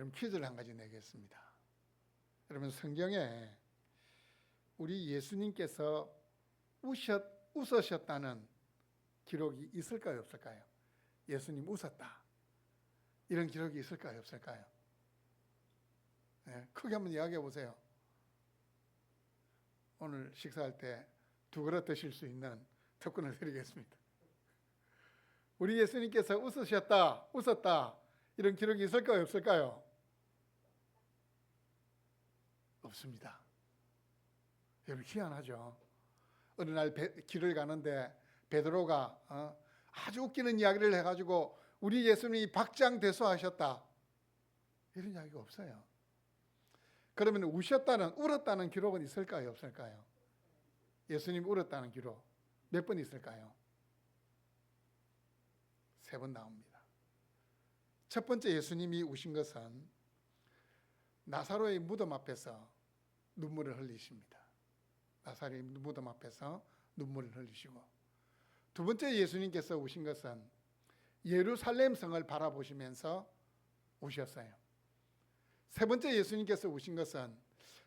여러분 퀴즈를 한 가지 내겠습니다. 여러분 성경에 우리 예수님께서 웃으셨다는 기록이 있을까요, 없을까요? 예수님 웃었다, 이런 기록이 있을까요, 없을까요? 네, 크게 한번 이야기해 보세요. 오늘 식사할 때 두 그릇 드실 수 있는 특권을 드리겠습니다. 우리 예수님께서 웃었다, 이런 기록이 있을까요, 없을까요? 없습니다. 여러분 희한하죠. 어느 날 길을 가는데 베드로가 아주 웃기는 이야기를 해가지고 우리 예수님이 박장대소하셨다, 이런 이야기가 없어요. 그러면 울었다는 기록은 있을까요, 없을까요? 예수님 울었다는 기록 몇 번 있을까요? 3번 나옵니다. 첫 번째 예수님이 우신 것은 나사로의 무덤 앞에서 눈물을 흘리십니다. 나사로의 무덤 앞에서 눈물을 흘리시고, 두 번째 예수님께서 우신 것은 예루살렘 성을 바라보시면서 우셨어요. 세 번째 예수님께서 우신 것은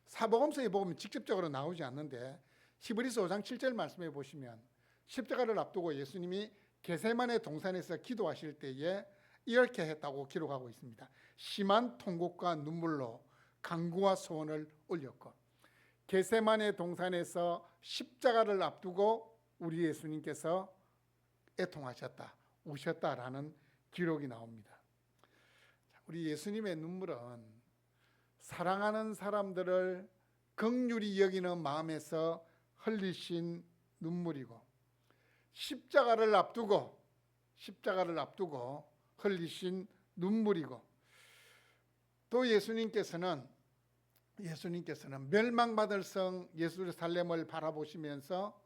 사복음서에 보면 직접적으로 나오지 않는데 히브리서 5장 7절 말씀해 보시면 십자가를 앞두고 예수님이 겟세마네 동산에서 기도하실 때에 이렇게 했다고 기록하고 있습니다. 심한 통곡과 눈물로 간구와 소원을 올렸고, 겟세마네 동산에서 십자가를 앞두고 우리 예수님께서 애통하셨다, 우셨다라는 기록이 나옵니다. 우리 예수님의 눈물은 사랑하는 사람들을 긍휼히 여기는 마음에서 흘리신 눈물이고, 십자가를 앞두고 흘리신 눈물이고, 또 예수님께서는 멸망받을 성 예루살렘을 바라보시면서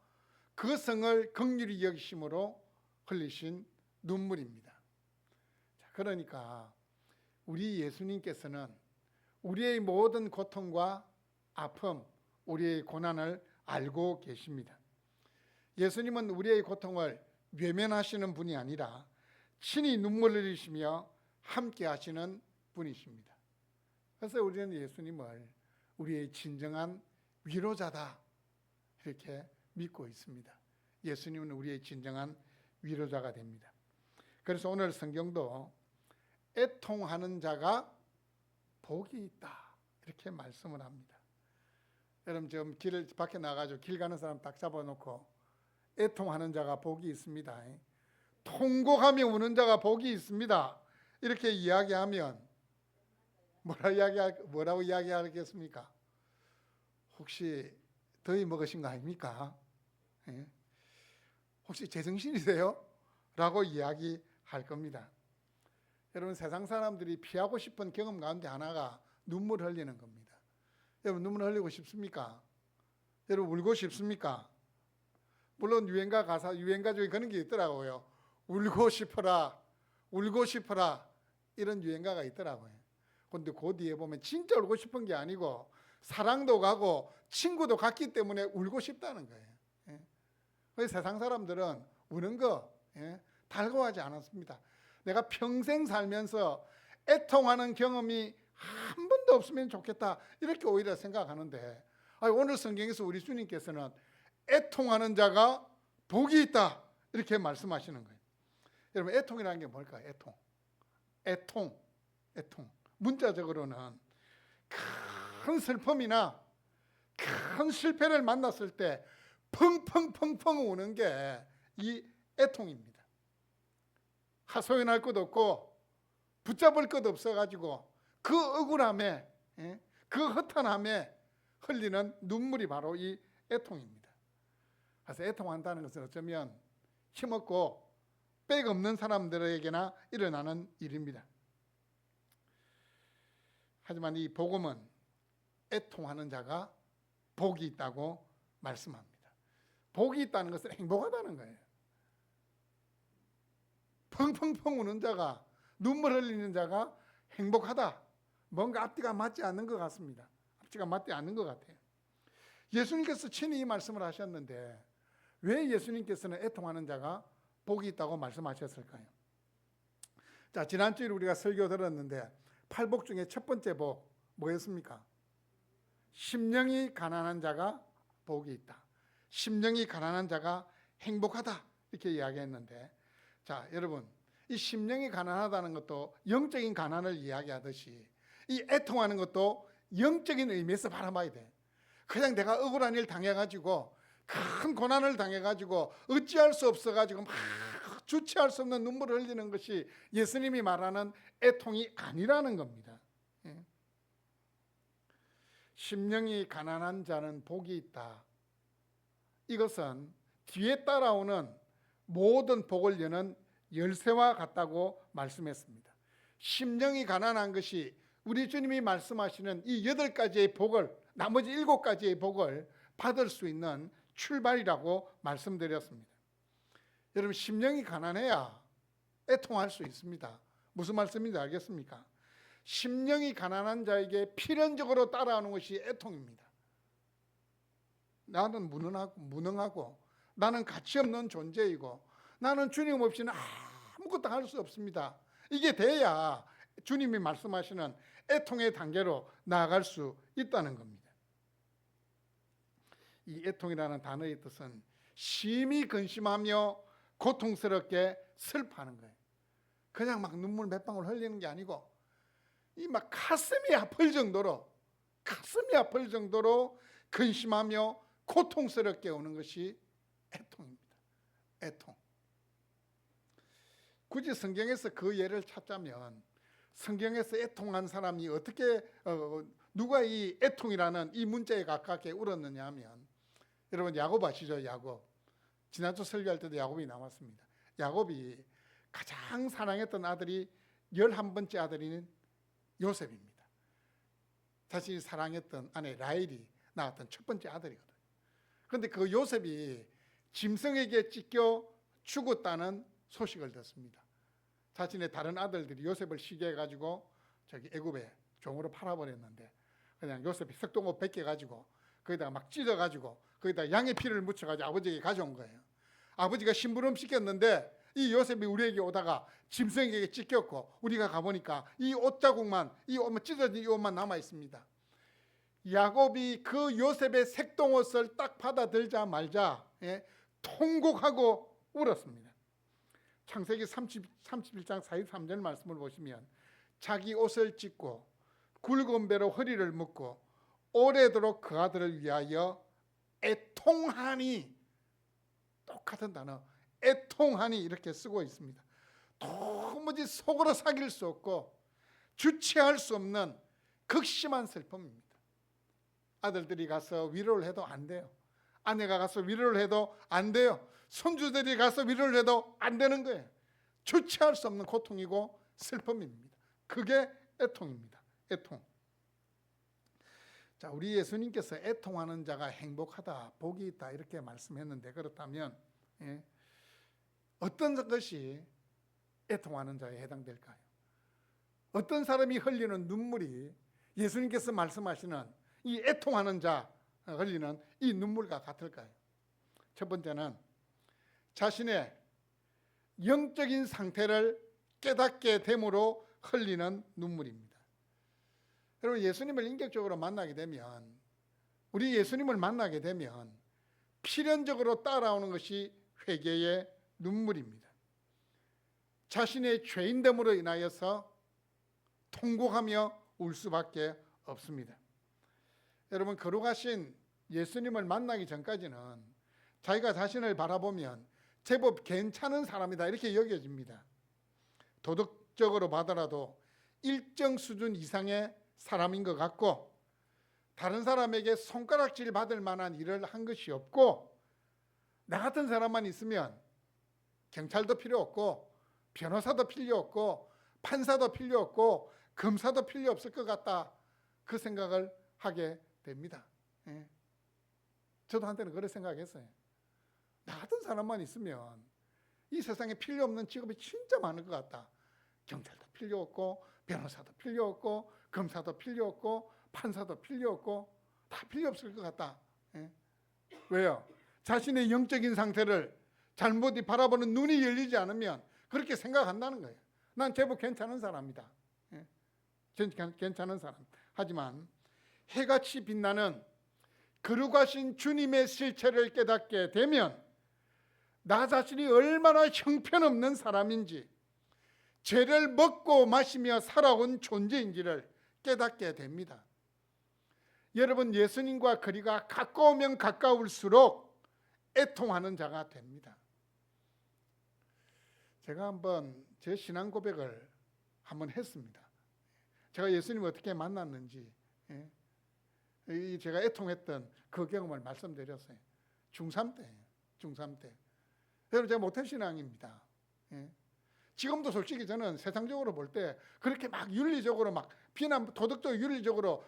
그 성을 긍휼히 여기심으로 흘리신 눈물입니다. 그러니까 우리 예수님께서는 우리의 모든 고통과 아픔, 우리의 고난을 알고 계십니다. 예수님은 우리의 고통을 외면하시는 분이 아니라 친히 눈물을 흘리시며 함께 하시는 분이십니다. 그래서 우리는 예수님을 우리의 진정한 위로자다, 이렇게 믿고 있습니다. 예수님은 우리의 진정한 위로자가 됩니다. 그래서 오늘 성경도 애통하는 자가 복이 있다, 이렇게 말씀을 합니다. 여러분 지금 길을 밖에 나가지고 길 가는 사람 딱 잡아놓고 애통하는 자가 복이 있습니다, 통곡하며 우는 자가 복이 있습니다, 이렇게 이야기하면 뭐라고 이야기하겠습니까? 혹시 더위 먹으신 거 아닙니까? 혹시 제정신이세요? 라고 이야기할 겁니다. 여러분 세상 사람들이 피하고 싶은 경험 가운데 하나가 눈물 흘리는 겁니다. 여러분 눈물 흘리고 싶습니까? 여러분 울고 싶습니까? 물론 유행가 중에 그런 게 있더라고요. 울고 싶어라 이런 유행가가 있더라고요. 그런데 그 뒤에 보면 진짜 울고 싶은 게 아니고 사랑도 가고 친구도 갔기 때문에 울고 싶다는 거예요. 그래서 세상 사람들은 우는 거 달가워하지 않았습니다. 내가 평생 살면서 애통하는 경험이 한 번도 없으면 좋겠다, 이렇게 오히려 생각하는데, 오늘 성경에서 우리 주님께서는 애통하는 자가 복이 있다, 이렇게 말씀하시는 거예요. 여러분 애통이라는 게 뭘까요? 애통. 문자적으로는 큰 슬픔이나 큰 실패를 만났을 때 펑펑펑펑 우는 게 이 애통입니다. 하소연할 것 없고 붙잡을 것 없어가지고 그 억울함에, 그 허탄함에 흘리는 눈물이 바로 이 애통입니다. 그래서 애통한다는 것은 어쩌면 힘없고 백 없는 사람들에게나 일어나는 일입니다. 하지만 이 복음은 애통하는 자가 복이 있다고 말씀합니다. 복이 있다는 것은 행복하다는 거예요. 펑펑펑 우는 자가, 눈물 흘리는 자가 행복하다. 뭔가 앞뒤가 맞지 않는 것 같습니다. 앞뒤가 맞지 않는 것 같아요. 예수님께서 친히 이 말씀을 하셨는데 왜 예수님께서는 애통하는 자가 복이 있다고 말씀하셨을까요? 자, 지난주에 우리가 설교 들었는데 팔복 중에 첫 번째 복 뭐였습니까? 심령이 가난한 자가 복이 있다. 심령이 가난한 자가 행복하다. 이렇게 이야기했는데, 자, 여러분, 이 심령이 가난하다는 것도 영적인 가난을 이야기하듯이 이 애통하는 것도 영적인 의미에서 바라봐야 돼. 그냥 내가 억울한 일 당해가지고 큰 고난을 당해가지고 어찌할 수 없어가지고 막 주체할 수 없는 눈물을 흘리는 것이 예수님이 말하는 애통이 아니라는 겁니다. 심령이 가난한 자는 복이 있다. 이것은 뒤에 따라오는 모든 복을 여는 열쇠와 같다고 말씀했습니다. 심령이 가난한 것이 우리 주님이 말씀하시는 이 8가지의 복을, 나머지 7가지의 복을 받을 수 있는 출발이라고 말씀드렸습니다. 여러분, 심령이 가난해야 애통할 수 있습니다. 무슨 말씀인지 알겠습니까? 심령이 가난한 자에게 필연적으로 따라오는 것이 애통입니다. 나는 무능하고 나는 가치 없는 존재이고 나는 주님 없이는 아무것도 할 수 없습니다. 이게 돼야 주님이 말씀하시는 애통의 단계로 나아갈 수 있다는 겁니다. 이 애통이라는 단어의 뜻은 심히 근심하며 고통스럽게 슬퍼하는 거예요. 그냥 막 눈물 몇 방울 흘리는 게 아니고 이 막 가슴이 아플 정도로 근심하며 고통스럽게 오는 것이 애통입니다. 애통. 굳이 성경에서 그 예를 찾자면 성경에서 애통한 사람이 어떻게 누가 이 애통이라는 이 문자에 가깝게 울었느냐 하면, 여러분 야곱 아시죠? 야곱. 지난주 설교할 때도 야곱이 나왔습니다. 야곱이 가장 사랑했던 아들이 11번째 아들인 요셉입니다. 자신이 사랑했던 아내 라헬이 낳았던 첫 번째 아들이거든요. 그런데 그 요셉이 짐승에게 찢겨 죽었다는 소식을 듣습니다. 자신의 다른 아들들이 요셉을 시기해가지고 저기 애굽에 종으로 팔아버렸는데, 그냥 요셉이 석동옷 벗겨가지고 거기다가 막 찢어가지고 거기다 양의 피를 묻혀가지고 아버지에게 가져온 거예요. 아버지가 심부름 시켰는데 이 요셉이 우리에게 오다가 짐승에게 찢겼고 우리가 가보니까 이 옷자국만, 이 옷만 찢어진 이 옷만 남아 있습니다. 야곱이 그 요셉의 색동옷을 딱 받아들자 말자 통곡하고 울었습니다. 창세기 31장 43절 말씀을 보시면 자기 옷을 찢고 굵은 배로 허리를 묶고 오래도록 그 아들을 위하여 애통하니, 똑같은 단어 애통하니 이렇게 쓰고 있습니다. 도무지 속으로 사귈 수 없고 주체할 수 없는 극심한 슬픔입니다. 아들들이 가서 위로를 해도 안 돼요. 아내가 가서 위로를 해도 안 돼요. 손주들이 가서 위로를 해도 안 되는 거예요. 주체할 수 없는 고통이고 슬픔입니다. 그게 애통입니다. 애통. 자, 우리 예수님께서 애통하는 자가 행복하다, 복이 있다 이렇게 말씀했는데, 그렇다면 어떤 것이 애통하는 자에 해당될까요? 어떤 사람이 흘리는 눈물이 예수님께서 말씀하시는 이 애통하는 자 흘리는 이 눈물과 같을까요? 첫 번째는 자신의 영적인 상태를 깨닫게 됨으로 흘리는 눈물입니다. 여러분, 예수님을 인격적으로 만나게 되면, 우리 예수님을 만나게 되면 필연적으로 따라오는 것이 회개의 눈물입니다. 자신의 죄인됨으로 인하여서 통곡하며 울 수밖에 없습니다. 여러분, 거룩하신 예수님을 만나기 전까지는 자기가 자신을 바라보면 제법 괜찮은 사람이다 이렇게 여겨집니다. 도덕적으로 봐더라도 일정 수준 이상의 사람인 것 같고, 다른 사람에게 손가락질 받을 만한 일을 한 것이 없고, 나 같은 사람만 있으면 경찰도 필요 없고 변호사도 필요 없고 판사도 필요 없고 검사도 필요 없을 것 같다, 그 생각을 하게 됩니다. 저도 한때는 그런 생각했어요. 나 같은 사람만 있으면 이 세상에 필요 없는 직업이 진짜 많을 것 같다. 경찰도 필요 없고 변호사도 필요 없고 검사도 필요 없고 판사도 필요 없고 다 필요 없을 것 같다. 왜요? 자신의 영적인 상태를 잘못 바라보는 눈이 열리지 않으면 그렇게 생각한다는 거예요. 난 제법 괜찮은 사람이다. 괜찮은 사람. 하지만 해같이 빛나는 거룩하신 주님의 실체를 깨닫게 되면 나 자신이 얼마나 형편없는 사람인지, 죄를 먹고 마시며 살아온 존재인지를 깨닫게 됩니다. 여러분, 예수님과 거리가 가까우면 가까울수록 애통하는 자가 됩니다. 제가 한번 제 신앙 고백을 한번 했습니다. 제가 예수님을 어떻게 만났는지, 제가 애통했던 그 경험을 말씀드렸어요. 중3 때. 여러분, 제가 모태신앙입니다. 지금도 솔직히 저는 세상적으로 볼 때 그렇게 막 윤리적으로 막 도덕적 윤리적으로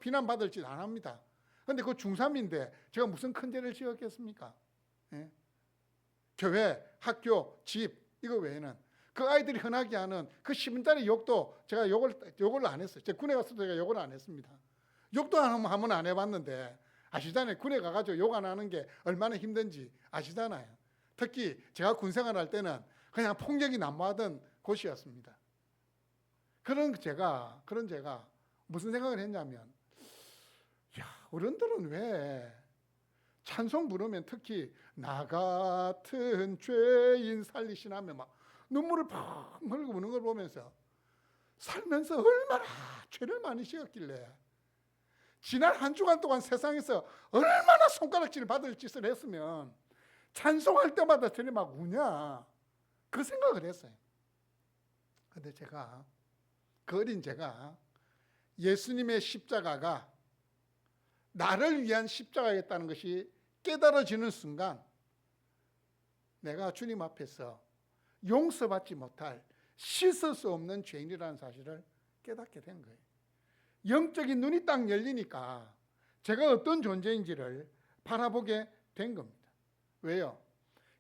비난받을 짓 안 합니다. 그런데 그 중3인데 제가 무슨 큰 죄를 지었겠습니까? 교회, 학교, 집 이거 외에는 그 아이들이 흔하게 하는 그 10분짜리 욕도 제가 욕을 안 했어요. 제가 군에 가서도 제가 욕을 안 했습니다. 욕도 한번 안 해봤는데 아시잖아요. 군에 가가지고 욕 안 하는 게 얼마나 힘든지 아시잖아요. 특히 제가 군 생활할 때는 그냥 폭력이 난무하던 곳이었습니다. 그런 제가 무슨 생각을 했냐면, 야, 어른들은 왜 찬송 부르면 특히 나 같은 죄인 살리시나 하면 막 눈물을 팍 흘리고 우는 걸 보면서 살면서 얼마나 죄를 많이 지었길래 지난 한 주간 동안 세상에서 얼마나 손가락질 받을 짓을 했으면 찬송할 때마다 저리 막 우냐, 그 생각을 했어요. 그런데 그 어린 제가 예수님의 십자가가 나를 위한 십자가였다는 것이 깨달아지는 순간 내가 주님 앞에서 용서받지 못할, 씻을 수 없는 죄인이라는 사실을 깨닫게 된 거예요. 영적인 눈이 딱 열리니까 제가 어떤 존재인지를 바라보게 된 겁니다. 왜요?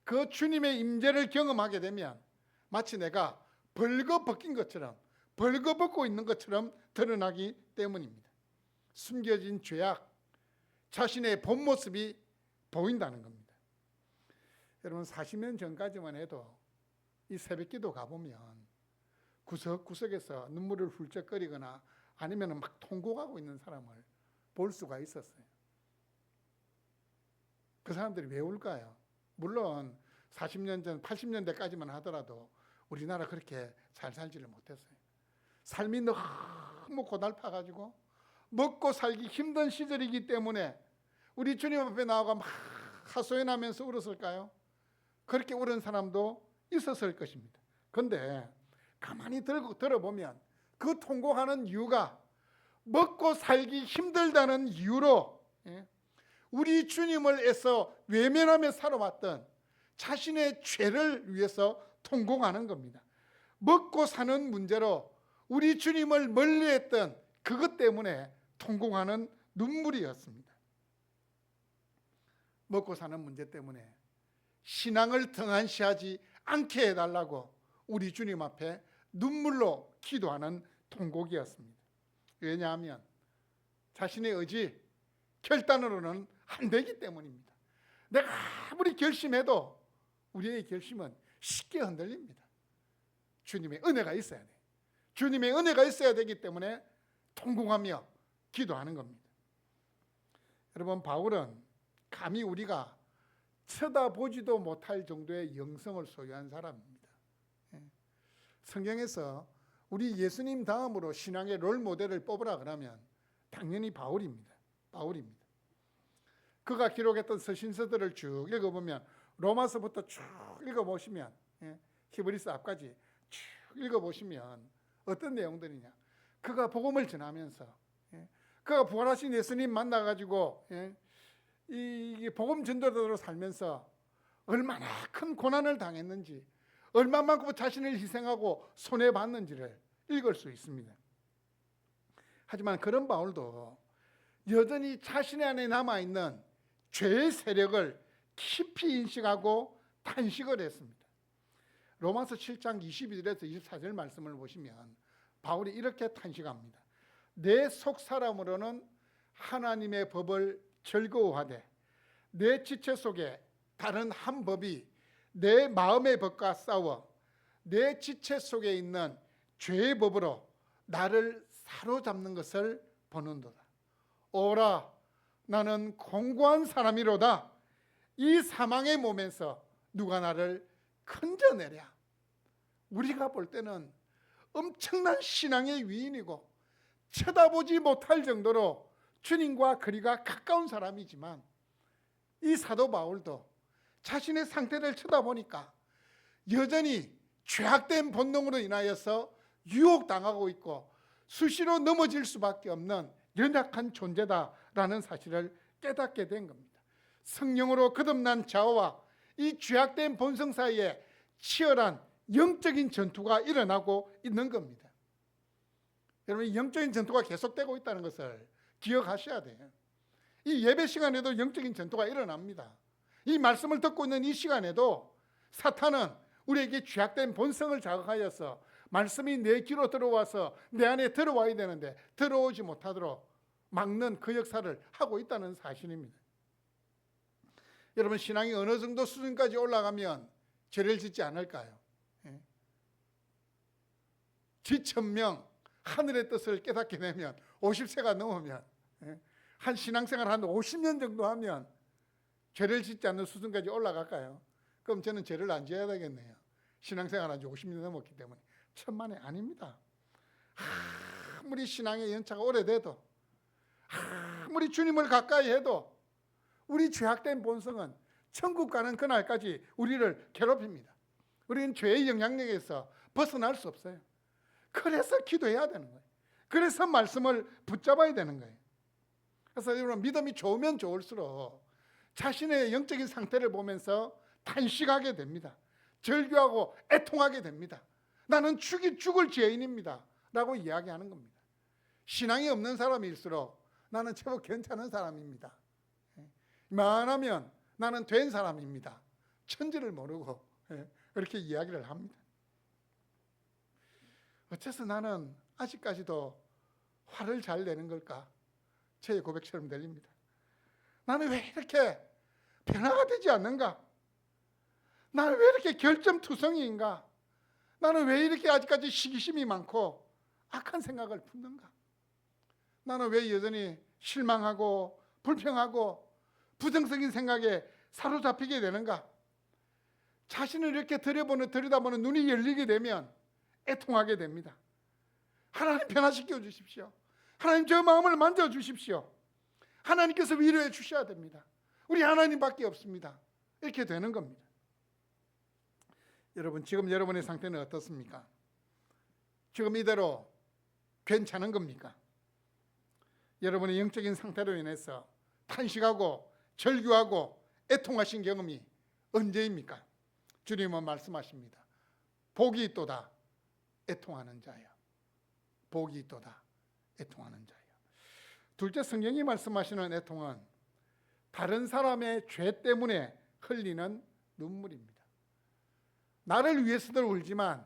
그 주님의 임재를 경험하게 되면 마치 내가 벌거벗긴 것처럼, 벌거벗고 있는 것처럼 드러나기 때문입니다. 숨겨진 죄악, 자신의 본 모습이 보인다는 겁니다. 여러분, 40년 전까지만 해도 이 새벽기도 가보면 구석구석에서 눈물을 훌쩍거리거나 아니면 막 통곡하고 있는 사람을 볼 수가 있었어요. 그 사람들이 왜 울까요? 물론 40년 전, 80년대까지만 하더라도 우리나라 그렇게 잘 살지를 못했어요. 삶이 너무 고달파가지고 먹고 살기 힘든 시절이기 때문에 우리 주님 앞에 나와가 막 하소연하면서 울었을까요? 그렇게 울은 사람도 있었을 것입니다. 그런데 가만히 들어보면 그 통곡하는 이유가 먹고 살기 힘들다는 이유로 우리 주님을 애써 외면하며 살아왔던 자신의 죄를 위해서 통곡하는 겁니다. 먹고 사는 문제로 우리 주님을 멀리했던 그것 때문에 통곡하는 눈물이었습니다. 먹고 사는 문제 때문에 신앙을 등한시하지 않게 해달라고 우리 주님 앞에 눈물로 기도하는 통곡이었습니다. 왜냐하면 자신의 의지, 결단으로는 안 되기 때문입니다. 내가 아무리 결심해도 우리의 결심은 쉽게 흔들립니다. 주님의 은혜가 있어야 돼. 주님의 은혜가 있어야 되기 때문에 통곡하며 기도하는 겁니다. 여러분, 바울은 감히 우리가 쳐다보지도 못할 정도의 영성을 소유한 사람입니다. 성경에서 우리 예수님 다음으로 신앙의 롤 모델을 뽑으라 그러면 당연히 바울입니다. 그가 기록했던 서신서들을 쭉 읽어보면, 로마서부터 쭉 읽어보시면, 히브리서 앞까지 쭉 읽어보시면 어떤 내용들이냐, 그가 복음을 전하면서 그가 부활하신 예수님 만나가지고 이 복음 전도자로 살면서 얼마나 큰 고난을 당했는지, 얼마만큼 자신을 희생하고 손해봤는지를 읽을 수 있습니다. 하지만 그런 바울도 여전히 자신의 안에 남아있는 죄의 세력을 깊이 인식하고 탄식을 했습니다. 로마서 7장 21에서 24절 말씀을 보시면 바울이 이렇게 탄식합니다. 내 속사람으로는 하나님의 법을 즐거워하되 내 지체 속에 다른 한 법이 내 마음의 법과 싸워 내 지체 속에 있는 죄의 법으로 나를 사로잡는 것을 보는도다. 오라, 나는 공고한 사람이로다. 이 사망의 몸에서 누가 나를 건져내랴. 우리가 볼 때는 엄청난 신앙의 위인이고 쳐다보지 못할 정도로 주님과 거리가 가까운 사람이지만, 이 사도 바울도 자신의 상태를 쳐다보니까 여전히 죄악된 본능으로 인하여서 유혹당하고 있고 수시로 넘어질 수밖에 없는 연약한 존재다라는 사실을 깨닫게 된 겁니다. 성령으로 거듭난 자와 이 죄악된 본성 사이에 치열한 영적인 전투가 일어나고 있는 겁니다. 여러분, 영적인 전투가 계속되고 있다는 것을 기억하셔야 돼요. 이 예배 시간에도 영적인 전투가 일어납니다. 이 말씀을 듣고 있는 이 시간에도 사탄은 우리에게 죄악된 본성을 자극하여서 말씀이 내 귀로 들어와서 내 안에 들어와야 되는데 들어오지 못하도록 막는 그 역사를 하고 있다는 사실입니다. 여러분, 신앙이 어느 정도 수준까지 올라가면 죄를 짓지 않을까요? 지천명 하늘의 뜻을 깨닫게 되면 50세가 넘으면, 한 신앙생활 한 50년 정도 하면 죄를 짓지 않는 수준까지 올라갈까요? 그럼 저는 죄를 안 지어야 되겠네요. 신앙생활 한 지 50년 넘었기 때문에. 천만에 아닙니다. 아무리 신앙의 연차가 오래돼도, 아무리 주님을 가까이 해도 우리 죄악된 본성은 천국 가는 그날까지 우리를 괴롭힙니다. 우리는 죄의 영향력에서 벗어날 수 없어요. 그래서 기도해야 되는 거예요. 그래서 말씀을 붙잡아야 되는 거예요. 그래서 여러분, 믿음이 좋으면 좋을수록 자신의 영적인 상태를 보면서 탄식하게 됩니다. 절규하고 애통하게 됩니다. 나는 죽을 죄인입니다 라고 이야기하는 겁니다. 신앙이 없는 사람일수록 나는 제법 괜찮은 사람입니다. 이만하면 나는 된 사람입니다. 천지를 모르고 그렇게 이야기를 합니다. 어째서 나는 아직까지도 화를 잘 내는 걸까? 제 고백처럼 들립니다. 나는 왜 이렇게 변화가 되지 않는가? 나는 왜 이렇게 결점투성이인가? 나는 왜 이렇게 아직까지 시기심이 많고 악한 생각을 품는가? 나는 왜 여전히 실망하고 불평하고 부정적인 생각에 사로잡히게 되는가? 자신을 이렇게 들여다보는 눈이 열리게 되면 애통하게 됩니다. 하나님 변화시켜 주십시오. 하나님 저 마음을 만져주십시오. 하나님께서 위로해 주셔야 됩니다. 우리 하나님밖에 없습니다. 이렇게 되는 겁니다. 여러분, 지금 여러분의 상태는 어떻습니까? 지금 이대로 괜찮은 겁니까? 여러분의 영적인 상태로 인해서 탄식하고 절규하고 애통하신 경험이 언제입니까? 주님은 말씀하십니다. 복이 있도다 애통하는 자여. 복이 있도다 애통하는 자여. 둘째, 성경이 말씀하시는 애통은 다른 사람의 죄 때문에 흘리는 눈물입니다. 나를 위해서도 울지만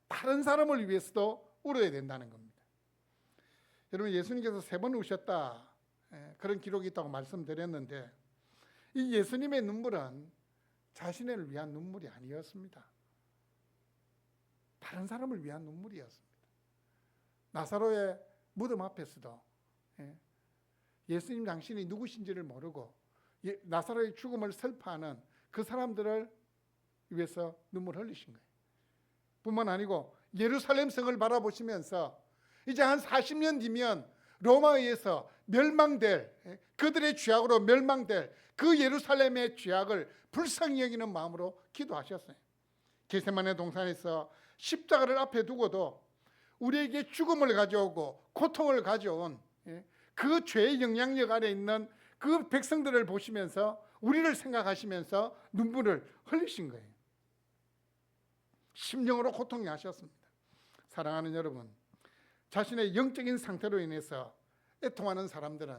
다른 사람을 위해서도 울어야 된다는 겁니다. 여러분, 예수님께서 3번 우셨다, 그런 기록이 있다고 말씀드렸는데, 이 예수님의 눈물은 자신을 위한 눈물이 아니었습니다. 다른 사람을 위한 눈물이었습니다. 나사로의 무덤 앞에서도 예수님 당신이 누구신지를 모르고 나사로의 죽음을 슬퍼하는 그 사람들을 위해서 눈물 흘리신 거예요. 뿐만 아니고 예루살렘 성을 바라보시면서 이제 한 40년 뒤면 로마에 의해서 멸망될, 그들의 죄악으로 멸망될 그 예루살렘의 죄악을 불쌍히 여기는 마음으로 기도하셨어요. 겟세마네 동산에서 십자가를 앞에 두고도 우리에게 죽음을 가져오고 고통을 가져온 그 죄의 영향력 아래 있는 그 백성들을 보시면서 우리를 생각하시면서 눈물을 흘리신 거예요. 심령으로 고통이 하셨습니다. 사랑하는 여러분, 자신의 영적인 상태로 인해서 애통하는 사람들은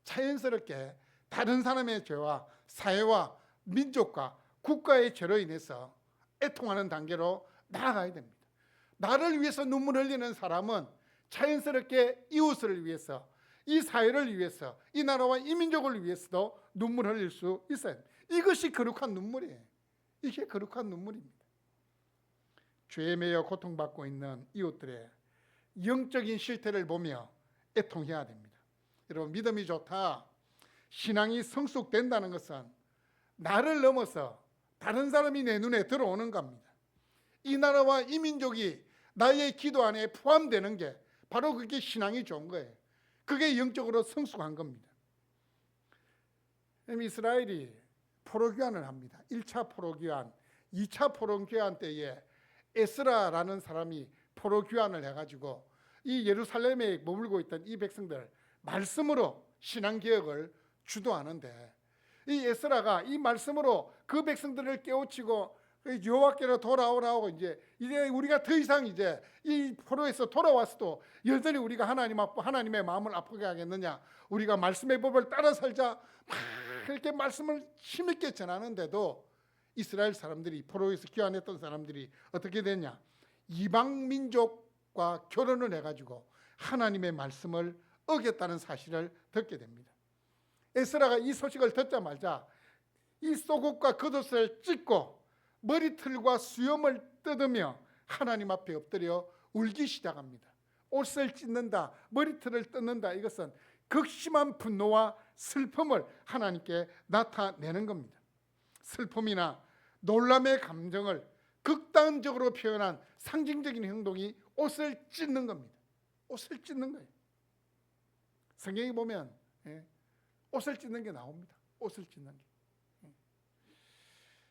자연스럽게 다른 사람의 죄와 사회와 민족과 국가의 죄로 인해서 애통하는 단계로 나아가야 됩니다. 나를 위해서 눈물 흘리는 사람은 자연스럽게 이웃을 위해서, 이 사회를 위해서, 이 나라와 이 민족을 위해서도 눈물 흘릴 수 있어요. 이것이 거룩한 눈물이에요. 이게 거룩한 눈물입니다. 죄에 매여 고통받고 있는 이웃들의 영적인 실태를 보며 애통해야 됩니다. 여러분, 믿음이 좋다, 신앙이 성숙된다는 것은 나를 넘어서 다른 사람이 내 눈에 들어오는 겁니다. 이 나라와 이 민족이 나의 기도 안에 포함되는 게 바로 그게 신앙이 좋은 거예요. 그게 영적으로 성숙한 겁니다. 이스라엘이 포로귀환을 합니다. 1차 포로귀환, 2차 포로귀환 때에 에스라라는 사람이 포로귀환을 해가지고 이 예루살렘에 머물고 있던 이 백성들 말씀으로 신앙개혁을 주도하는데, 이 에스라가 이 말씀으로 그 백성들을 깨우치고 여호와께로 돌아오라고, 이제 우리가 더 이상 이제 이 포로에서 돌아왔어도 여전히 우리가 하나님의 마음을 아프게 하겠느냐, 우리가 말씀의 법을 따라 살자, 막 이렇게 말씀을 힘있게 전하는데도 이스라엘 사람들이, 포로에서 귀환했던 사람들이 어떻게 됐냐, 이방 민족과 결혼을 해가지고 하나님의 말씀을 어겼다는 사실을 듣게 됩니다. 에스라가 이 소식을 듣자마자 이 속옷과 겉옷을 찢고 머리털과 수염을 뜯으며 하나님 앞에 엎드려 울기 시작합니다. 옷을 찢는다, 머리털을 뜯는다, 이것은 극심한 분노와 슬픔을 하나님께 나타내는 겁니다. 슬픔이나 놀람의 감정을 극단적으로 표현한 상징적인 행동이 옷을 찢는 겁니다. 옷을 찢는 거예요. 성경에 보면 옷을 찢는 게 나옵니다. 옷을 찢는 게.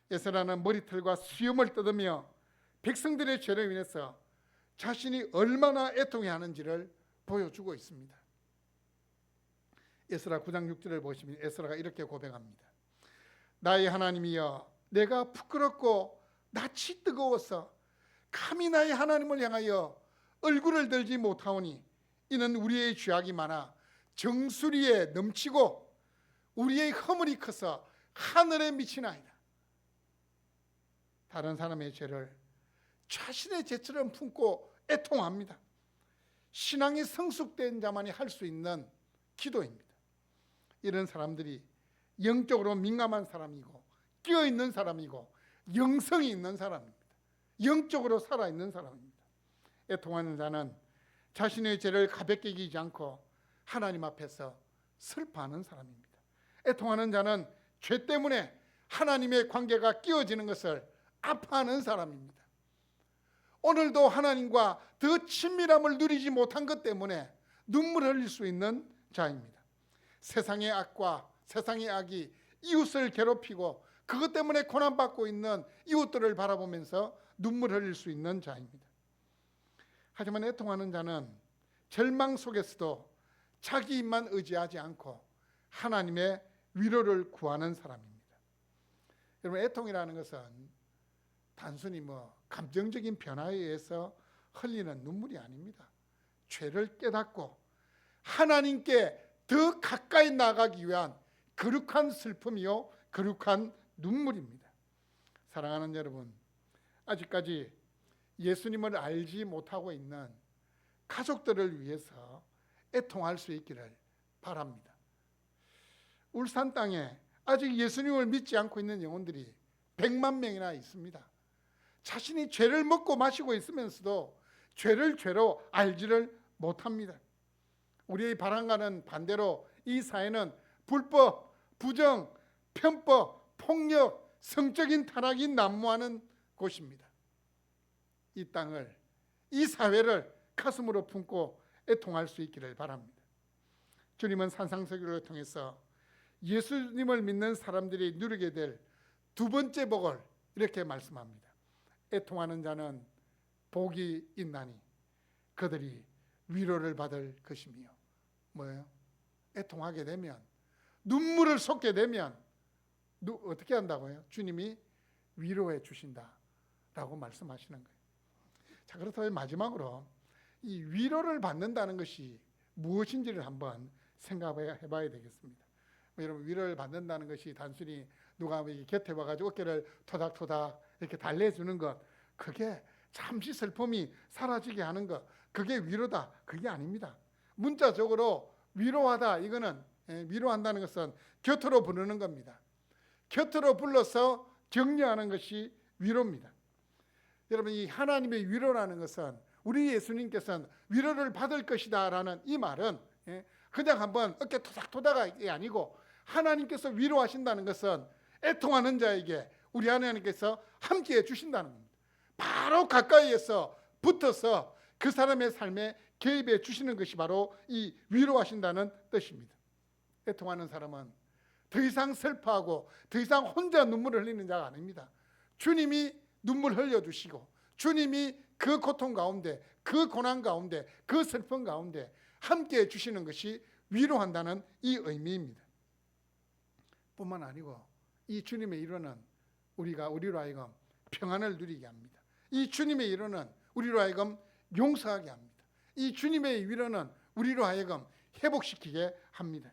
에스라는 머리털과 수염을 뜯으며 백성들의 죄로 인해서 자신이 얼마나 애통해 하는지를 보여주고 있습니다. 에스라 9장 6절을 보시면 에스라가 이렇게 고백합니다. 나의 하나님이여, 내가 부끄럽고 낯이 뜨거워서 감히 나의 하나님을 향하여 얼굴을 들지 못하오니 이는 우리의 죄악이 많아 정수리에 넘치고 우리의 허물이 커서 하늘에 미치나이다. 다른 사람의 죄를 자신의 죄처럼 품고 애통합니다. 신앙이 성숙된 자만이 할 수 있는 기도입니다. 이런 사람들이 영적으로 민감한 사람이고 끼어있는 사람이고 영성이 있는 사람입니다. 영적으로 살아있는 사람입니다. 애통하는 자는 자신의 죄를 가볍게 여기지 않고 하나님 앞에서 슬퍼하는 사람입니다. 애통하는 자는 죄 때문에 하나님의 관계가 끼어지는 것을 아파하는 사람입니다. 오늘도 하나님과 더 친밀함을 누리지 못한 것 때문에 눈물을 흘릴 수 있는 자입니다. 세상의 악과 세상의 악이 이웃을 괴롭히고 그것 때문에 고난받고 있는 이웃들을 바라보면서 눈물을 흘릴 수 있는 자입니다. 하지만 애통하는 자는 절망 속에서도 자기 입만 의지하지 않고 하나님의 위로를 구하는 사람입니다. 여러분, 애통이라는 것은 단순히 감정적인 변화에 의해서 흘리는 눈물이 아닙니다. 죄를 깨닫고 하나님께 더 가까이 나가기 위한 거룩한 슬픔이요, 거룩한 눈물입니다. 사랑하는 여러분, 아직까지 예수님을 알지 못하고 있는 가족들을 위해서 애통할 수 있기를 바랍니다. 울산 땅에 아직 예수님을 믿지 않고 있는 영혼들이 100만 명이나 있습니다. 자신이 죄를 먹고 마시고 있으면서도 죄를 죄로 알지를 못합니다. 우리의 바람과는 반대로 이 사회는 불법, 부정, 편법, 폭력, 성적인 타락이 난무하는 곳입니다. 이 땅을, 이 사회를 가슴으로 품고 애통할 수 있기를 바랍니다. 주님은 산상설교를 통해서 예수님을 믿는 사람들이 누리게 될 두 번째 복을 이렇게 말씀합니다. 애통하는 자는 복이 있나니 그들이 위로를 받을 것이며. 뭐예요? 애통하게 되면, 눈물을 쏟게 되면 어떻게 한다고요? 주님이 위로해 주신다라고 말씀하시는 거예요. 자, 그렇다면 마지막으로 이 위로를 받는다는 것이 무엇인지를 한번 생각해 봐야 되겠습니다. 여러분, 위로를 받는다는 것이 단순히 누가 곁에 와가지고 어깨를 토닥토닥 이렇게 달래주는 것, 그게 잠시 슬픔이 사라지게 하는 것, 그게 위로다, 그게 아닙니다. 문자적으로 위로하다, 이거는 위로한다는 것은 곁으로 부르는 겁니다. 곁으로 불러서 격려하는 것이 위로입니다. 여러분, 이 하나님의 위로라는 것은 우리 예수님께서는 위로를 받을 것이다 라는 이 말은 그냥 한번 어깨 토닥토닥이 아니고 하나님께서 위로하신다는 것은 애통하는 자에게 우리 하나님께서 함께해 주신다는 겁니다. 바로 가까이에서 붙어서 그 사람의 삶에 개입해 주시는 것이 바로 이 위로하신다는 뜻입니다. 애통하는 사람은 더 이상 슬퍼하고 더 이상 혼자 눈물을 흘리는 자가 아닙니다. 주님이 눈물 흘려주시고 주님이 그 고통 가운데, 그 고난 가운데, 그 슬픔 가운데 함께해 주시는 것이 위로한다는 이 의미입니다. 뿐만 아니고 이 주님의 위로는 우리로 하여금 평안을 누리게 합니다. 이 주님의 위로는 우리로 하여금 용서하게 합니다. 이 주님의 위로는 우리로 하여금 회복시키게 합니다.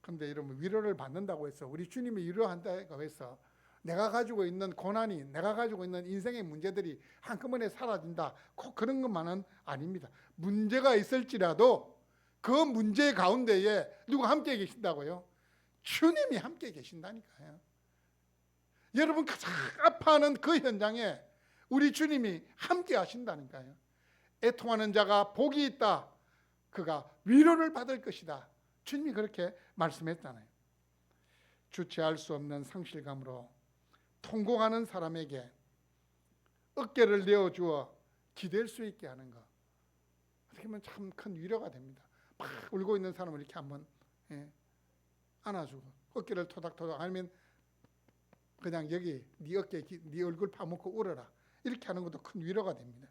그런데 여러분, 위로를 받는다고 해서, 우리 주님이 위로한다고 해서 내가 가지고 있는 고난이, 내가 가지고 있는 인생의 문제들이 한꺼번에 사라진다, 꼭 그런 것만은 아닙니다. 문제가 있을지라도 그 문제 가운데에 누가 함께 계신다고요? 주님이 함께 계신다니까요. 여러분 가장 아파하는 그 현장에 우리 주님이 함께 하신다니까요. 애통하는 자가 복이 있다, 그가 위로를 받을 것이다, 주님이 그렇게 말씀했잖아요. 주체할 수 없는 상실감으로 통곡하는 사람에게 어깨를 내어주어 기댈 수 있게 하는 것, 어떻게 보면 참 큰 위로가 됩니다. 막 울고 있는 사람을 이렇게 한번 안아주고 어깨를 토닥토닥, 아니면 그냥 여기 네 어깨, 네 얼굴 파묻고 울어라, 이렇게 하는 것도 큰 위로가 됩니다.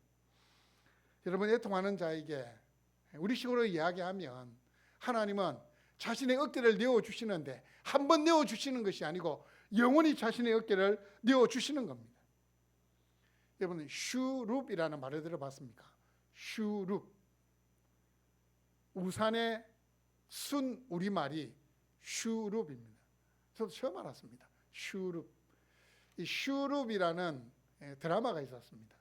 여러분, 애통하는 자에게 우리식으로 이야기하면 하나님은 자신의 어깨를 내어주시는데 한 번 내어주시는 것이 아니고 영원히 자신의 어깨를 내어주시는 겁니다. 여러분, 슈룹이라는 말을 들어봤습니까? 슈룹, 우산의 순 우리말이 슈룹입니다. 저도 처음 알았습니다. 슈룹. 이 슈룹이라는 드라마가 있었습니다.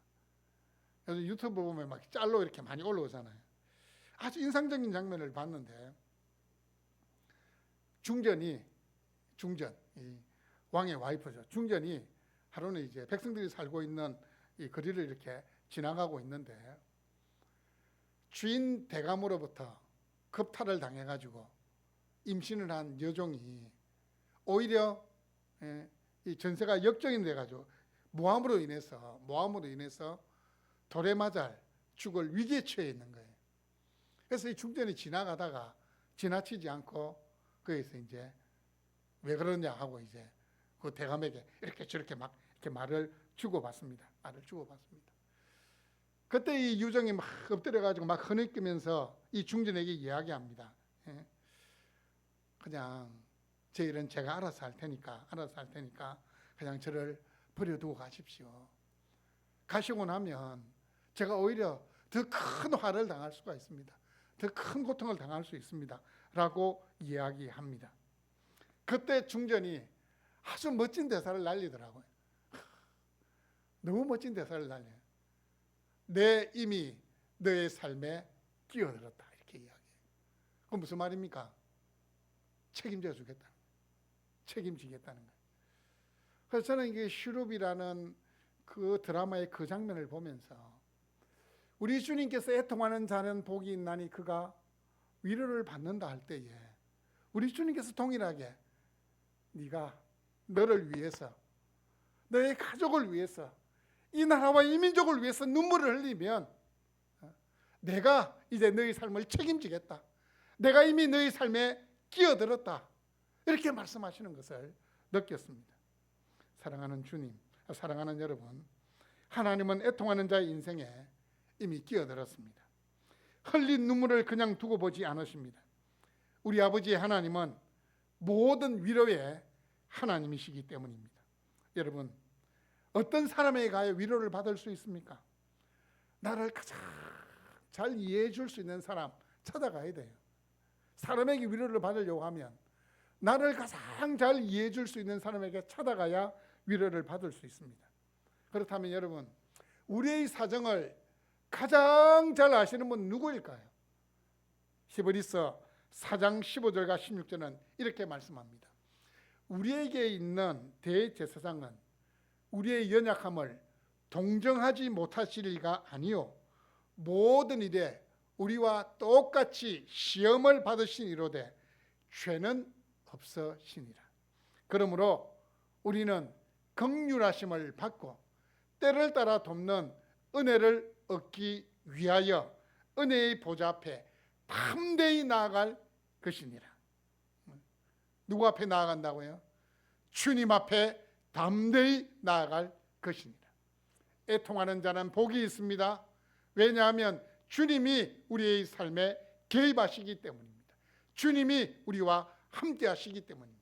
그래서 유튜브 보면 막 짤로 이렇게 많이 올라오잖아요. 아주 인상적인 장면을 봤는데, 중전, 이 왕의 와이프죠. 중전이 하루는 이제 백성들이 살고 있는 이 거리를 이렇게 지나가고 있는데, 주인 대감으로부터 겁탈을 당해가지고 임신을 한 여종이 오히려 이 전세가 역정이 돼가지고 모함으로 인해서 돌에 맞아 죽을 위기에 처해 있는 거예요. 그래서 이 중전이 지나가다가 지나치지 않고 거기서 이제 왜 그러냐 하고 이제 그 대감에게 이렇게 저렇게 막 이렇게 말을 주고받습니다. 그때 이 유정이 막 엎드려가지고 막 흐느끼면서 이 중전에게 이야기합니다. 그냥 제 일은 제가 알아서 할 테니까 그냥 저를 버려두고 가십시오. 가시고 나면 제가 오히려 더 큰 화를 당할 수가 있습니다. 더 큰 고통을 당할 수 있습니다. 라고 이야기합니다. 그때 중전이 아주 멋진 대사를 날리더라고요. 너무 멋진 대사를 날려요. 내 이미 너의 삶에 끼어들었다, 이렇게 이야기해요. 그건 무슨 말입니까? 책임져 주겠다는 거예요. 책임지겠다는 거예요. 그래서 저는 이게 슈룹이라는 그 드라마의 그 장면을 보면서 우리 주님께서 애통하는 자는 복이 있나니 그가 위로를 받는다 할 때에 우리 주님께서 동일하게 네가 너를 위해서, 너의 가족을 위해서, 이 나라와 이 민족을 위해서 눈물을 흘리면 내가 이제 너의 삶을 책임지겠다, 내가 이미 너의 삶에 끼어들었다, 이렇게 말씀하시는 것을 느꼈습니다. 사랑하는 주님, 사랑하는 여러분, 하나님은 애통하는 자의 인생에 이미 끼어들었습니다. 흘린 눈물을 그냥 두고 보지 않으십니다. 우리 아버지 하나님은 모든 위로의 하나님이시기 때문입니다. 여러분, 어떤 사람에게 가야 위로를 받을 수 있습니까? 나를 가장 잘 이해해 줄 수 있는 사람 찾아가야 돼요. 사람에게 위로를 받으려고 하면 나를 가장 잘 이해해 줄 수 있는 사람에게 찾아가야 위로를 받을 수 있습니다. 그렇다면 여러분, 우리의 사정을 가장 잘 아시는 분 누구일까요? 히브리서 4장 15절과 16절은 이렇게 말씀합니다. 우리에게 있는 대제사장은 우리의 연약함을 동정하지 못하실 리가 아니요 모든 일에 우리와 똑같이 시험을 받으신 이로되 죄는 없으시니라. 그러므로 우리는 긍휼하심을 받고 때를 따라 돕는 은혜를 얻기 위하여 은혜의 보좌 앞에 담대히 나아갈 것이니라. 누구 앞에 나아간다고요? 주님 앞에 담대히 나아갈 것이니라. 애통하는 자는 복이 있습니다. 왜냐하면 주님이 우리의 삶에 개입하시기 때문입니다. 주님이 우리와 함께 하시기 때문입니다.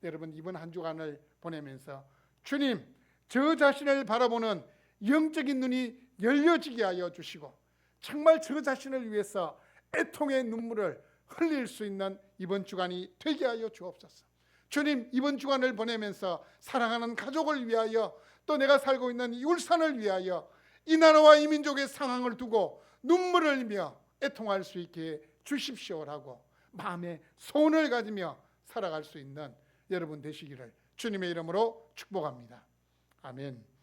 여러분, 이번 한 주간을 보내면서 주님, 저 자신을 바라보는 영적인 눈이 열려지게 하여 주시고 정말 저 자신을 위해서 애통의 눈물을 흘릴 수 있는 이번 주간이 되게 하여 주옵소서. 주님, 이번 주간을 보내면서 사랑하는 가족을 위하여 또 내가 살고 있는 이 울산을 위하여 이 나라와 이 민족의 상황을 두고 눈물을 흘리며 애통할 수 있게 주십시오라고 마음의 소원을 가지며 살아갈 수 있는 여러분 되시기를 주님의 이름으로 축복합니다. 아멘.